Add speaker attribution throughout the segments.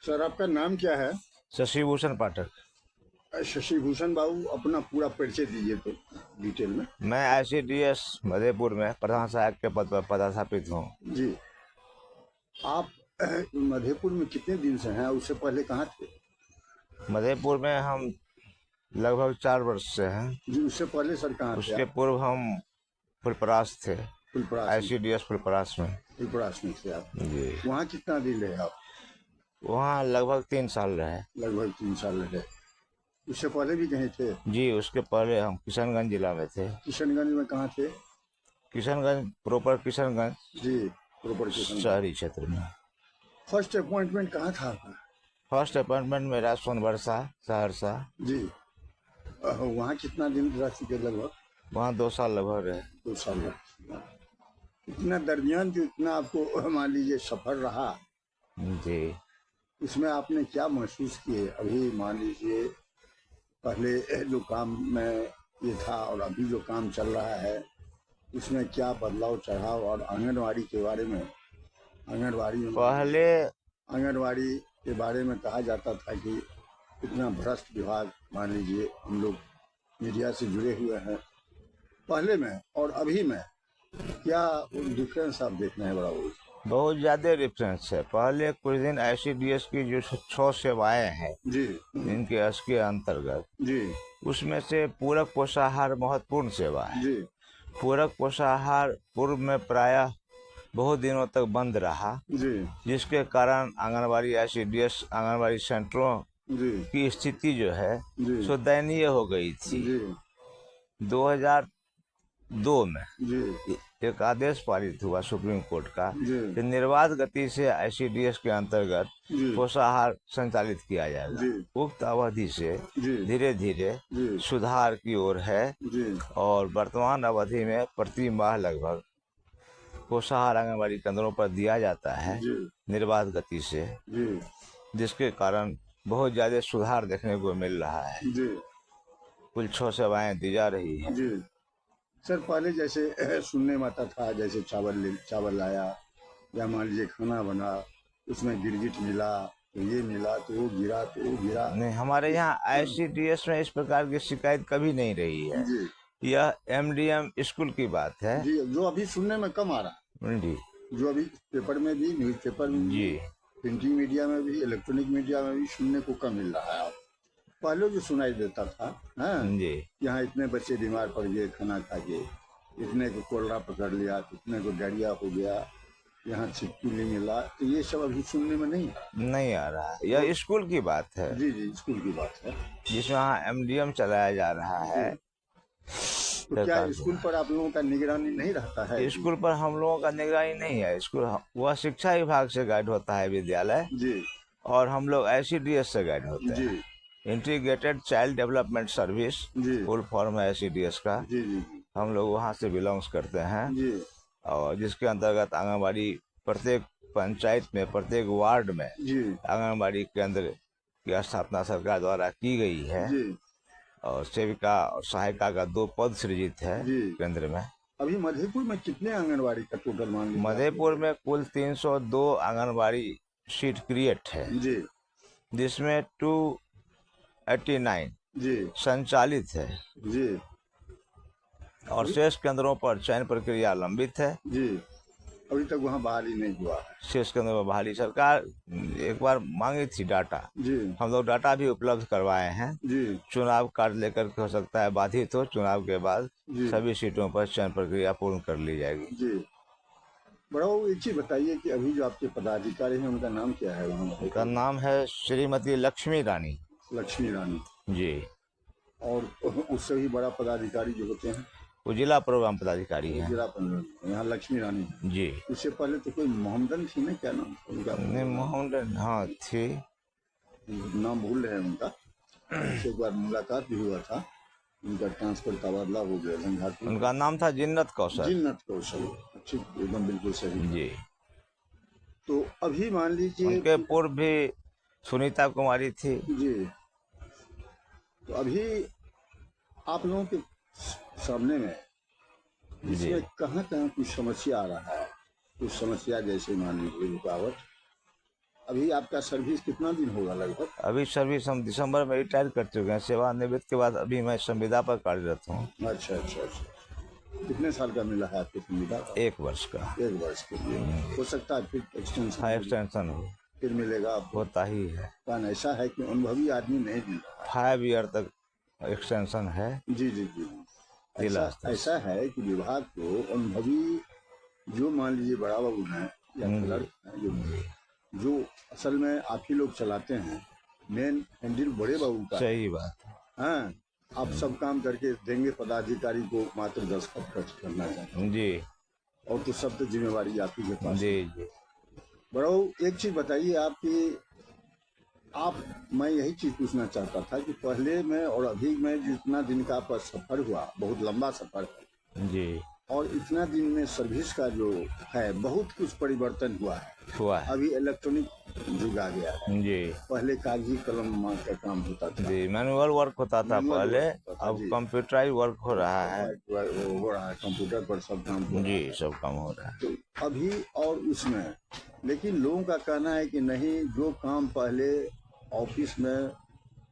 Speaker 1: Sir आपका नाम क्या है?
Speaker 2: शशि भूषण पाठक।
Speaker 1: शशि भूषण बाबू, अपना पूरा परिचय दीजिए तो डिटेल में।
Speaker 2: मैं ICDS मधेपुर में प्रधान सहायक के पद पर पदस्थापित हूँ।
Speaker 1: जी। आप मधेपुर में कितने दिन से हैं? उससे पहले कहाँ थे?
Speaker 2: मधेपुर में हम लगभग 4 वर्ष से हैं।
Speaker 1: जी, उससे पहले सर कहाँ थे
Speaker 2: उसके
Speaker 1: आप?
Speaker 2: पूर्व हम फुलपरास थे,
Speaker 1: फुलपरास में।
Speaker 2: ICDS फुलपरास में।
Speaker 1: फुलपरास में थे आप?
Speaker 2: जी।
Speaker 1: वहाँ कितना दिन रहे आप?
Speaker 2: वहाँ लगभग 3 साल रहे।
Speaker 1: लगभग 3 साल रहे। उससे पहले भी कहीं थे?
Speaker 2: जी, उसके पहले हम किशनगंज जिला में थे।
Speaker 1: किशनगंज में कहाँ थे?
Speaker 2: किशनगंज प्रॉपर किशनगंज
Speaker 1: जी, प्रॉपर किशनगंज।
Speaker 2: शहरी क्षेत्र में।
Speaker 1: फर्स्ट अपॉइंटमेंट कहाँ था आपका?
Speaker 2: फर्स्ट अपॉइंटमेंट मेरा सोनबरसा सहरसा।
Speaker 1: जी। वहाँ कितना दिन रह चुके लगभग?
Speaker 2: वहाँ 2 साल लगभग रहे।
Speaker 1: 2 साल रह। इतना दरमियान जो इतना आपको मान लीजिए सफर रहा,
Speaker 2: जी।
Speaker 1: इसमें आपने क्या महसूस किए? अभी मान लीजिए पहले जो काम में ये था और अभी जो काम चल रहा है, इसमें क्या बदलाव चढ़ाव? और आंगनवाड़ी के बारे में, आंगनवाड़ी में
Speaker 2: पहले
Speaker 1: आंगनवाड़ी के बारे में कहा जाता था कि इतना भ्रष्ट विभाग, मान लीजिए हम लोग मीडिया से जुड़े हुए हैं, पहले में और अभी में क्या डिफरेंस आप देख रहे हैं? बड़ा
Speaker 2: बहुत ज़्यादा डिफरेंस है। पहले कुछ दिन ICDS की जो 6 सेवाएं हैं
Speaker 1: जी।
Speaker 2: इनके एस के अंतर्गत,
Speaker 1: जी।
Speaker 2: उसमें से पूरक पोषाहार महत्वपूर्ण सेवा है।
Speaker 1: जी।
Speaker 2: पूरक पोषाहार पूर्व में प्रायः बहुत दिनों तक बंद रहा,
Speaker 1: जी।
Speaker 2: जिसके कारण आंगनबाड़ी ICDS आंगनबाड़ी सेंटरों
Speaker 1: जी।
Speaker 2: की स्थिति जो है
Speaker 1: जी।
Speaker 2: सो दयनीय हो गई थी।
Speaker 1: जी।
Speaker 2: 2002 में
Speaker 1: जी।
Speaker 2: एक आदेश पारित हुआ सुप्रीम कोर्ट का
Speaker 1: जी।
Speaker 2: कि निर्बाध गति से ICDS के अंतर्गत
Speaker 1: जी।
Speaker 2: पोषाहार संचालित किया जाएगा।
Speaker 1: जी।
Speaker 2: उक्त अवधि से
Speaker 1: जी।
Speaker 2: धीरे धीरे
Speaker 1: जी।
Speaker 2: सुधार की ओर है
Speaker 1: जी।
Speaker 2: और वर्तमान अवधि में प्रति माह लगभग पोषाहार आंगनबाड़ी केंद्रों पर दिया जाता है
Speaker 1: जी।
Speaker 2: निर्बाध गति से,
Speaker 1: जी।
Speaker 2: जिसके कारण बहुत ज़्यादा सुधार देखने को मिल रहा है।
Speaker 1: जी।
Speaker 2: कुल 6 सेवाएं दी जा रही हैं।
Speaker 1: जी। सर पहले जैसे सुनने में आता था, जैसे चावल आया या मान लीजिए खाना बना, उसमें गिरगिट मिला तो ये मिला तो वो गिरा तो वो गिरा।
Speaker 2: नहीं, हमारे यहाँ ICDS में इस प्रकार की शिकायत कभी नहीं रही है।
Speaker 1: जी।
Speaker 2: यह MDM स्कूल की बात है।
Speaker 1: जी, जो अभी सुनने में कम आ रहा
Speaker 2: जी।
Speaker 1: है, जो अभी पेपर में भी, न्यूज़पेपर में भी,
Speaker 2: जी।
Speaker 1: प्रिंटिंग मीडिया में भी, इलेक्ट्रॉनिक मीडिया में भी सुनने को कम मिल रहा है। पहले जो सुनाई देता था, हाँ,
Speaker 2: जी।
Speaker 1: यहाँ इतने बच्चे बीमार पड़ गए खाना खा के, इतने को कोलरा पकड़ लिया, इतने को डायरिया हो गया, यहाँ छिपकी नहीं मिला, तो ये सब अभी सुनने में
Speaker 2: नहीं आ रहा है। यह स्कूल की बात है।
Speaker 1: जी। जी, स्कूल की बात है।
Speaker 2: जिसमें यहाँ MDM चलाया जा रहा है।
Speaker 1: तो क्या स्कूल पर आप लोगों का निगरानी नहीं रहता है?
Speaker 2: स्कूल पर हम लोगों का निगरानी नहीं है। स्कूल वह शिक्षा विभाग से गाइड होता है विद्यालय,
Speaker 1: जी।
Speaker 2: और हम लोग ICDS से गाइड होते
Speaker 1: जी।
Speaker 2: हैं। इंटीग्रेटेड चाइल्ड डेवलपमेंट सर्विस
Speaker 1: जी।
Speaker 2: फुल फॉर्म है ICDS का।
Speaker 1: जी। जी।
Speaker 2: हम लोग वहाँ से बिलोंग्स करते हैं,
Speaker 1: जी।
Speaker 2: और जिसके अंतर्गत आंगनबाड़ी प्रत्येक पंचायत में, प्रत्येक वार्ड में
Speaker 1: जी।
Speaker 2: आंगनबाड़ी केंद्र की स्थापना सरकार द्वारा की गई है।
Speaker 1: जी।
Speaker 2: और सेविका और सहायिका का 2 पद सृजित है
Speaker 1: जी।
Speaker 2: केंद्र में।
Speaker 1: अभी मधेपुर में कितने आंगनबाड़ी का टोटल मान लीजिए?
Speaker 2: मधेपुर में कुल 302 आंगनबाड़ी सीट क्रिएट है,
Speaker 1: जी।
Speaker 2: जिसमें 289
Speaker 1: जी।
Speaker 2: संचालित है,
Speaker 1: जी।
Speaker 2: और शेष केंद्रों पर चयन प्रक्रिया लंबित है।
Speaker 1: जी, अभी तक वहाँ बहाली नहीं हुआ है।
Speaker 2: शेष केंद्रों पर बहाली सरकार एक बार मांगी थी डाटा।
Speaker 1: जी।
Speaker 2: हम लोग डाटा भी उपलब्ध करवाए हैं।
Speaker 1: जी।
Speaker 2: चुनाव कार्ड लेकर के हो सकता है बाधित हो, चुनाव के बाद
Speaker 1: जी।
Speaker 2: सभी सीटों पर चयन प्रक्रिया पूर्ण कर ली जाएगी।
Speaker 1: जी। बड़ा वो एक चीज बताइए कि अभी जो आपके पदाधिकारी हैं उनका नाम क्या है वहाँ?
Speaker 2: उनका नाम है श्रीमती लक्ष्मी रानी।
Speaker 1: लक्ष्मी रानी।
Speaker 2: जी।
Speaker 1: और उससे भी बड़ा पदाधिकारी जो होते हैं
Speaker 2: वो जिला प्रोग्राम पदाधिकारी हैं।
Speaker 1: जिला पंचायत, यहाँ लक्ष्मी रानी है।
Speaker 2: जी।
Speaker 1: उससे पहले तो कोई मोहम्मदन थी ना, क्या नाम उनका?
Speaker 2: नहीं, मोहम्मदन, हाँ थी।
Speaker 1: नाम भूल रहे हैं उनका। उससे एक बार मुलाकात भी हुआ था, उनका ट्रांसफर तबादला हो गया झंझारपुर।
Speaker 2: उनका नाम था जिन्नत कौशल।
Speaker 1: जिन्नत कौशल, अच्छी, एकदम बिल्कुल सही।
Speaker 2: जी।
Speaker 1: तो अभी मान लीजिए
Speaker 2: उनके पूर्व भी सुनीता कुमारी थी।
Speaker 1: जी। तो अभी आप लोगों के सामने में
Speaker 2: जी।
Speaker 1: इसमें कहाँ कहाँ कुछ समस्या आ रहा है? कुछ समस्या जैसे मान लीजिए रुकावट? अभी आपका सर्विस कितना दिन होगा लगभग?
Speaker 2: अभी सर्विस हम दिसंबर में रिटायर कर चुके हैं। सेवानिवृत्त के बाद अभी मैं संविदा पर कार्यरत हूँ।
Speaker 1: अच्छा अच्छा अच्छा। कितने साल का मिला है आपको संविदा का?
Speaker 2: 1 वर्ष का।
Speaker 1: 1 वर्ष के लिए हो सकता है फिर एक्सटेंशन
Speaker 2: हाँ, एक्सटेंशन हो
Speaker 1: फिर मिलेगा आपको।
Speaker 2: होता ही है।
Speaker 1: कारण ऐसा है कि अनुभवी आदमी नहीं मिल रहा
Speaker 2: 5 ईयर तक एक्सटेंशन है
Speaker 1: है। जी जी जी।
Speaker 2: जिला
Speaker 1: ऐसा
Speaker 2: स्तर से।
Speaker 1: ऐसा है कि विभाग को अनुभवी, जो मान लीजिए बड़ा बाबू हैं या क्लर्क हैं, जो असल में आप ही लोग चलाते हैं, मेन हैंडल बड़े बाबू का है।
Speaker 2: सही बात है।
Speaker 1: हाँ, आप सब काम करके देंगे, पदाधिकारी को मात्र दस्तखत खर्च करना चाहिए,
Speaker 2: जी
Speaker 1: और तो सब तो जिम्मेवारी आप ही के पास
Speaker 2: जी
Speaker 1: है।
Speaker 2: जी।
Speaker 1: बड़ा एक चीज बताइए आप मैं यही चीज पूछना चाहता था कि पहले में और अभी में जितना दिन का आपका सफर हुआ, बहुत लंबा सफर है,
Speaker 2: जी
Speaker 1: और इतना दिन में सर्विस का जो है बहुत कुछ परिवर्तन हुआ है।
Speaker 2: हुआ है।
Speaker 1: अभी इलेक्ट्रॉनिक युग आ गया है।
Speaker 2: जी
Speaker 1: पहले कागजी कलम का काम होता था,
Speaker 2: जी। मैनुअल वर्क होता था
Speaker 1: मैनुअल
Speaker 2: पहले,
Speaker 1: वर्क होता था,
Speaker 2: अब
Speaker 1: जी।
Speaker 2: कंप्यूटराइज वर्क हो रहा है।
Speaker 1: वो हो रहा है, कंप्यूटर पर सब काम हो रहा
Speaker 2: जी,
Speaker 1: है।
Speaker 2: सब काम हो रहा है।
Speaker 1: तो अभी और उसमें, लेकिन लोगों का कहना है कि नहीं, जो काम पहले ऑफिस में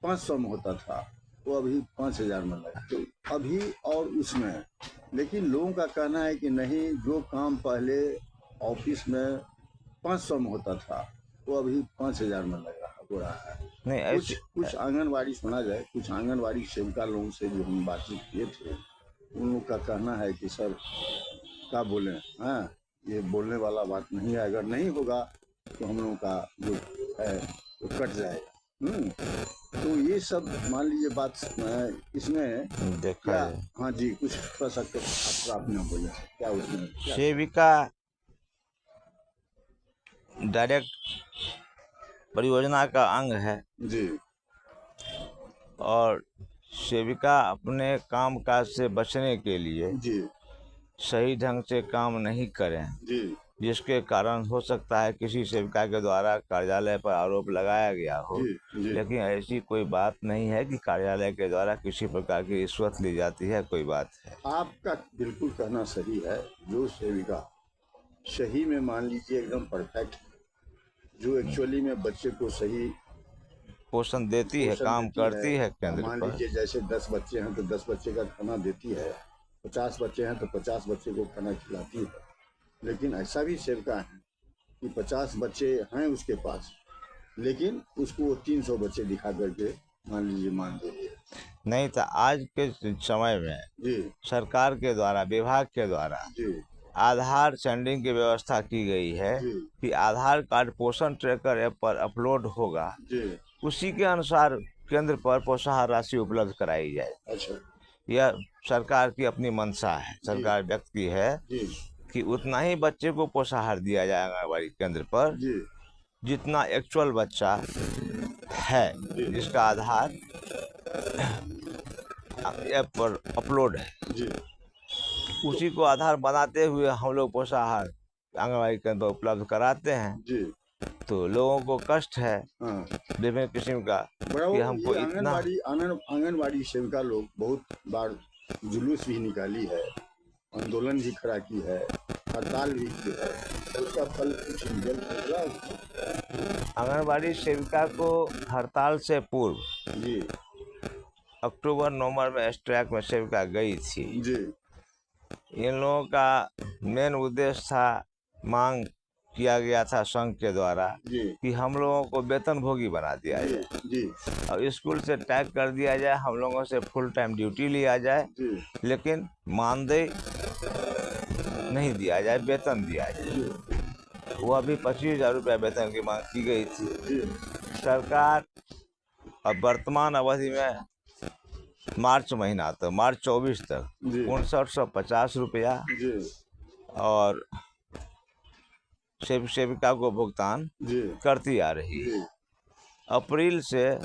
Speaker 1: 500 में होता था वो अभी 5000 में लगा। तो अभी और उसमें, लेकिन लोगों का कहना है कि नहीं, जो काम पहले ऑफिस में 500 में होता था वो अभी 5000 में लगा हो रहा है।
Speaker 2: नहीं
Speaker 1: कुछ
Speaker 2: ऐसे
Speaker 1: कुछ आंगनवाड़ी, सुना जाए, कुछ आंगनवाड़ी सेविका लोगों से जो हम बातचीत किए थे, उन लोगों का कहना है कि सर क्या बोले, हाँ, ये बोलने वाला बात नहीं है, अगर नहीं होगा तो हम लोगों का जो है वो कट जाएगा। तो ये सब मान लीजिए बात इसमें
Speaker 2: देखा
Speaker 1: क्या,
Speaker 2: जाए।
Speaker 1: हाँ जी, कुछ कर सकते आप ना बोले क्या उसमें क्या?
Speaker 2: सेविका डायरेक्ट परियोजना का अंग है,
Speaker 1: जी
Speaker 2: और सेविका अपने काम काज से बचने के लिए
Speaker 1: जी
Speaker 2: सही ढंग से काम नहीं करें,
Speaker 1: जी
Speaker 2: जिसके कारण हो सकता है किसी सेविका के द्वारा कार्यालय पर आरोप लगाया गया हो।
Speaker 1: जी जी।
Speaker 2: लेकिन ऐसी कोई बात नहीं है कि कार्यालय के द्वारा किसी प्रकार की रिश्वत ली जाती है, कोई बात है।
Speaker 1: आपका बिल्कुल कहना सही है। जो सेविका सही में मान लीजिए एकदम परफेक्ट, जो एक्चुअली में बच्चे को सही
Speaker 2: पोषण देती है,
Speaker 1: पोषण
Speaker 2: काम
Speaker 1: देती
Speaker 2: करती है केंद्र
Speaker 1: मान
Speaker 2: पर।
Speaker 1: लीजिए जैसे 10 बच्चे हैं तो 10 बच्चे का खाना देती है, 50 बच्चे हैं तो 50 बच्चे को खाना खिलाती है। लेकिन ऐसा भी सेविका है कि 50 बच्चे हैं उसके पास, लेकिन उसको 300 बच्चे दिखा करके मान लीजिए मान देती है।
Speaker 2: नहीं तो आज के समय में
Speaker 1: जी
Speaker 2: सरकार के द्वारा, विभाग के द्वारा
Speaker 1: जी
Speaker 2: आधार सेंडिंग की व्यवस्था की गई है
Speaker 1: जी
Speaker 2: कि आधार कार्ड पोषण ट्रैकर ऐप पर अपलोड होगा,
Speaker 1: जी।
Speaker 2: उसी के अनुसार केंद्र पर पोषाहार राशि उपलब्ध कराई जाए।
Speaker 1: अच्छा
Speaker 2: यह सरकार की अपनी मंशा है, सरकार व्यक्त की है
Speaker 1: जी
Speaker 2: कि उतना ही बच्चे को पोषाहार दिया जाए आंगनबाड़ी केंद्र पर
Speaker 1: जी
Speaker 2: जितना एक्चुअल बच्चा है,
Speaker 1: जी
Speaker 2: जिसका आधार ऐप पर अपलोड है।
Speaker 1: जी।
Speaker 2: उसी को आधार बनाते हुए हम लोग पोषाहार आंगनबाड़ी केंद्र पर उपलब्ध कराते हैं।
Speaker 1: जी
Speaker 2: तो लोगों को कष्ट है
Speaker 1: हाँ।
Speaker 2: विभिन्न किस्म का
Speaker 1: बड़ा
Speaker 2: कि
Speaker 1: ये
Speaker 2: हमको इतना।
Speaker 1: आंगनबाड़ी सेविका लोग बहुत बार जुलूस भी निकाली है, आंदोलन भी खड़ा की है, हड़ताल भी की है, उसका फल कुछ निकल निकला?
Speaker 2: आंगनबाड़ी सेविका को हड़ताल से पूर्व
Speaker 1: जी
Speaker 2: अक्टूबर नवंबर में स्ट्राइक में सेविका गई थी।
Speaker 1: जी
Speaker 2: इन लोगों का मेन उद्देश्य था, मांग किया गया था संघ के द्वारा
Speaker 1: जी
Speaker 2: कि हम लोगों को वेतनभोगी बना दिया
Speaker 1: जी
Speaker 2: जाए
Speaker 1: जी
Speaker 2: और स्कूल से टैग कर दिया जाए, हम लोगों से फुल टाइम ड्यूटी लिया जाए,
Speaker 1: जी
Speaker 2: लेकिन मानदेय नहीं दिया जाए, वेतन दिया जाए। वो अभी 25,000 रुपया वेतन की मांग की गई थी।
Speaker 1: जी
Speaker 2: सरकार अब वर्तमान अवधि में मार्च महीना तक, मार्च 24 तक
Speaker 1: जी
Speaker 2: 5950 रुपया
Speaker 1: जी
Speaker 2: और सेविका को भुगतान
Speaker 1: जी
Speaker 2: करती आ रही है।
Speaker 1: जी
Speaker 2: अप्रैल से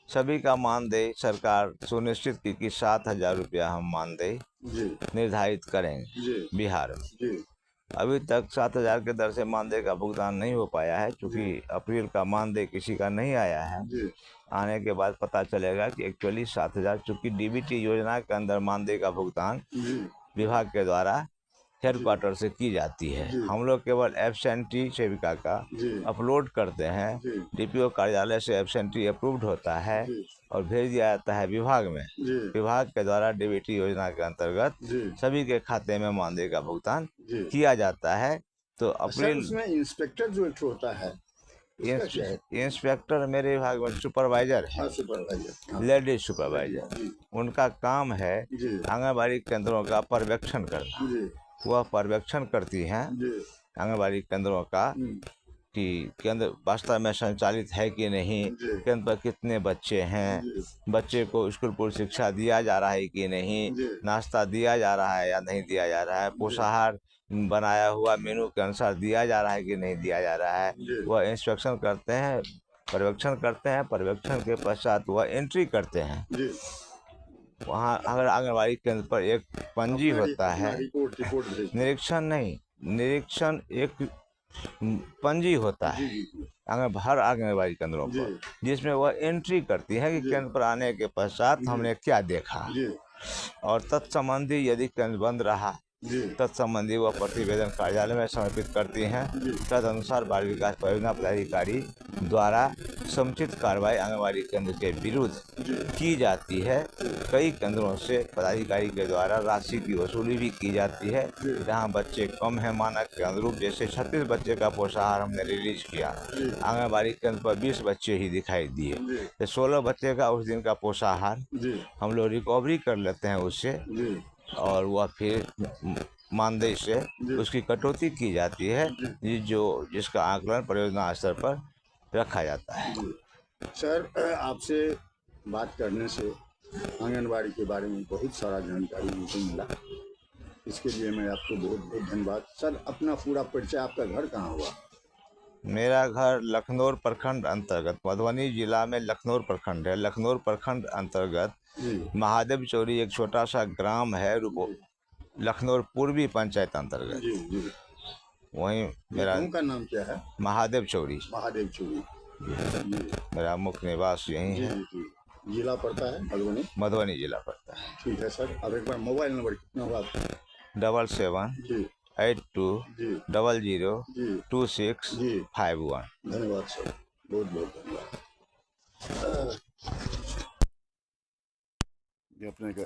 Speaker 2: सभी का मानदेय सरकार सुनिश्चित की कि 7,000 रुपया हम मानदेय
Speaker 1: जी
Speaker 2: निर्धारित करेंगे
Speaker 1: जी
Speaker 2: बिहार में।
Speaker 1: जी
Speaker 2: अभी तक 7,000 के दर से मानदेय का भुगतान नहीं हो पाया है, क्योंकि अप्रैल का मानदेय किसी का नहीं आया है।
Speaker 1: जी
Speaker 2: आने के बाद पता चलेगा कि एक्चुअली 7,000, चूँकि डीबीटी योजना के अंदर मानदेय का भुगतान
Speaker 1: जी
Speaker 2: विभाग के द्वारा हेडक्वार्टर से की जाती है।
Speaker 1: जी।
Speaker 2: हम लोग केवल एब्सेंटी सेविका का
Speaker 1: जी
Speaker 2: अपलोड करते हैं,
Speaker 1: जी
Speaker 2: डीपीओ कार्यालय से एब्सेंटी अप्रूव्ड होता है
Speaker 1: जी
Speaker 2: और भेज दिया जाता है विभाग में।
Speaker 1: जी
Speaker 2: विभाग के द्वारा डीबीटी योजना के अंतर्गत
Speaker 1: जी
Speaker 2: सभी के खाते में मानदेय का भुगतान
Speaker 1: जी।
Speaker 2: किया जाता है। तो
Speaker 1: सर
Speaker 2: अप्रैल
Speaker 1: उसमें इंस्पेक्टर जो एक होता है उसका क्या है?
Speaker 2: इंस्पेक्टर मेरे विभाग में सुपरवाइजर है,
Speaker 1: हाँ सुपरवाइजर, हाँ
Speaker 2: लेडीज सुपरवाइजर।
Speaker 1: जी
Speaker 2: उनका काम है
Speaker 1: जी
Speaker 2: आंगनबाड़ी केंद्रों का पर्यवेक्षण करना।
Speaker 1: जी
Speaker 2: वह पर्यवेक्षण करती हैं
Speaker 1: जी
Speaker 2: आंगनबाड़ी केंद्रों का
Speaker 1: हम्म,
Speaker 2: कि केंद्र वास्तव में संचालित है कि नहीं,
Speaker 1: जी
Speaker 2: केंद्र पर कितने बच्चे हैं,
Speaker 1: जी
Speaker 2: बच्चे को स्कूल पूर्व शिक्षा दिया जा रहा है कि नहीं,
Speaker 1: जी
Speaker 2: नाश्ता दिया जा रहा है या नहीं दिया जा रहा है, पोषाहार बनाया हुआ मेनू के अनुसार दिया जा रहा है कि नहीं दिया जा रहा है।
Speaker 1: जी
Speaker 2: वह इंस्पेक्शन करते हैं, पर्यवेक्षण करते हैं। पर्यवेक्षण के पश्चात वह एंट्री करते हैं।
Speaker 1: जी।
Speaker 2: वहाँ अगर आंगनबाड़ी केंद्र पर एक पंजी होता
Speaker 1: अपना
Speaker 2: है,
Speaker 1: रिपोर्ट रिपोर्ट भेजते हैं।
Speaker 2: निरीक्षण नहीं, निरीक्षण एक पंजी होता
Speaker 1: जी
Speaker 2: है
Speaker 1: जी
Speaker 2: हर आंगनबाड़ी केंद्रों
Speaker 1: जी
Speaker 2: पर, जिसमें वह एंट्री करती है कि
Speaker 1: जी
Speaker 2: केंद्र पर आने के पश्चात
Speaker 1: जी
Speaker 2: हमने क्या देखा,
Speaker 1: जी
Speaker 2: और तत्संबंधी यदि केंद्र बंद रहा
Speaker 1: जी
Speaker 2: तत्संबंधी वह प्रतिवेदन कार्यालय में समर्पित करती हैं।
Speaker 1: जी
Speaker 2: तदनुसार बाल विकास परियोजना पदाधिकारी द्वारा समुचित कार्रवाई आंगनबाड़ी केंद्र के विरुद्ध
Speaker 1: जी
Speaker 2: की जाती है। कई केंद्रों से पदाधिकारी के द्वारा राशि की वसूली भी की जाती है जहां बच्चे कम हैं मानक के अनुरूप। जैसे 36 बच्चे का पोषाहार हमने रिलीज किया,
Speaker 1: जी
Speaker 2: आंगनबाड़ी केंद्र पर 20 बच्चे ही दिखाई दिए,
Speaker 1: जी
Speaker 2: तो 16 बच्चे का उस दिन का पोषाहार
Speaker 1: जी
Speaker 2: हम लोग रिकवरी कर लेते हैं उससे,
Speaker 1: जी
Speaker 2: और वह फिर मानदेय से
Speaker 1: जी
Speaker 2: उसकी कटौती की जाती है, जिसका आकलन परियोजना स्तर पर रखा जाता है।
Speaker 1: जी। सर आपसे बात करने से आंगनबाड़ी के बारे में बहुत सारा जानकारी मुझे मिला, इसके लिए मैं आपको बहुत बहुत धन्यवाद। सर अपना पूरा परिचय, आपका घर कहाँ हुआ?
Speaker 2: मेरा घर लखनौर प्रखंड अंतर्गत, मधुबनी जिला में लखनौर प्रखंड है। लखनौर प्रखंड अंतर्गत
Speaker 1: जी
Speaker 2: महादेव चौरी एक छोटा सा ग्राम है, लखनौर पूर्वी पंचायत अंतर्गत।
Speaker 1: जी जी।
Speaker 2: वहीं मेरा
Speaker 1: गाँव का नाम क्या है?
Speaker 2: महादेव चौरी,
Speaker 1: महादेव चौरी। जी
Speaker 2: मेरा मुख्य निवास यहीं
Speaker 1: जी
Speaker 2: है।
Speaker 1: जी। जिला पड़ता है मधुबनी?
Speaker 2: मधुबनी जिला पड़ता है।
Speaker 1: ठीक है सर। अब एक बार मोबाइल नंबर कितना हुआ आपका?
Speaker 2: 77
Speaker 1: जी
Speaker 2: 82
Speaker 1: जी
Speaker 2: 00
Speaker 1: जी
Speaker 2: 2651।
Speaker 1: धन्यवाद सर, बहुत बहुत धन्यवाद। ये अपने का